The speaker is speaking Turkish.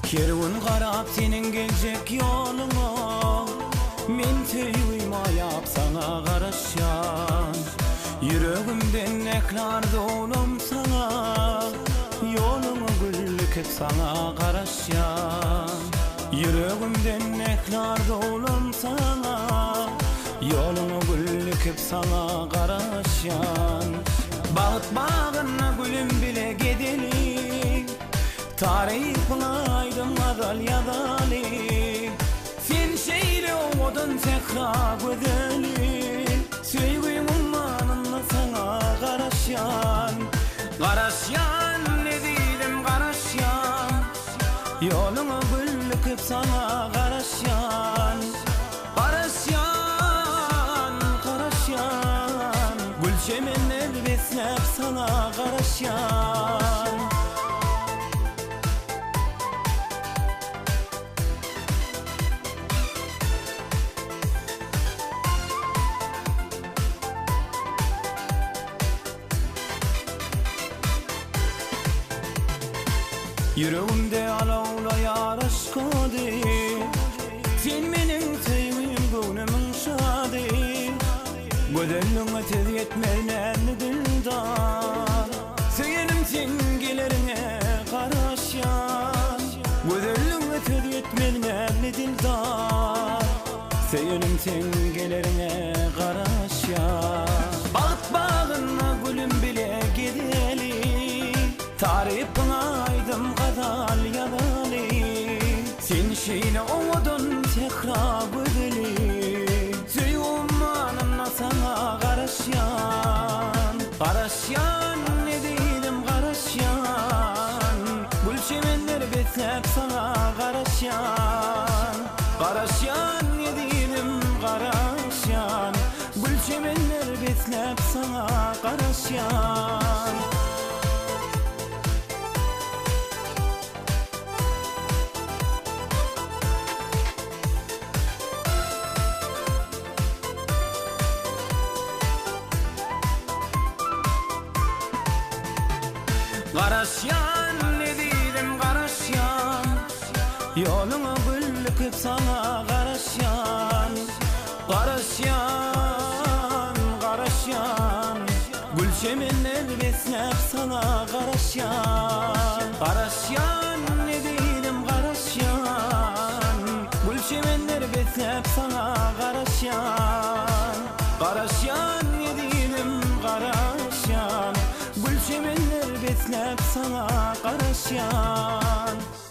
Kerun qarap senin gelecek yoluna, men tüymayap sana qarasyan. Yüreğimden eklardı oğlum sana, yolunu güllükep sana qarasyan. Yüreğimden eklardı oğlum sana, yolunu güllükep sana qarasyan. Bağıt bağına gülüm bile gidelim, tarih bulaydım adal yadali. Sen şeyle odun tekrar güdeli, söygüyüm ummanınla sana qarasyan. Qarasyan ne değilim qarasyan, yolunu güllükep sana qarasyan. Qarasyan, qarasyan, gülçemenler beslep sana qarasyan. Yüreğimde alavla yarışkadı, sen menin sevgim gönlümün şadı. Gödelliğine tez yetmeynen dildar, söylenim tengelerine qarasyan. Gödelliğine tez yetmeynen dildar, söylenim tengelerine qarasyan. Bağıt bağına gülüm bile gideli, tarih bunaydım kadal yadali. Sen şeyle oğudun tekrar güdeli, tüyummanınla sana qarasyan. Qarasyan ne değilim qarasyan, gülçemenler beslep sana qarasyan. Qarasyan ne değilim qarasyan, gülçemenler beslep sana qarasyan. Qarasyan ne değilim qarasyan, yolunu güllükep sana qarasyan. Qarasyan, qarasyan, gülçemenler beslep sana qarasyan. Qarasyan ne değilim qarasyan, gülçemenler beslep sana qarasyan. Qarasyan ne değilim qarasyan, gülçemenler beslep sana qarasyan.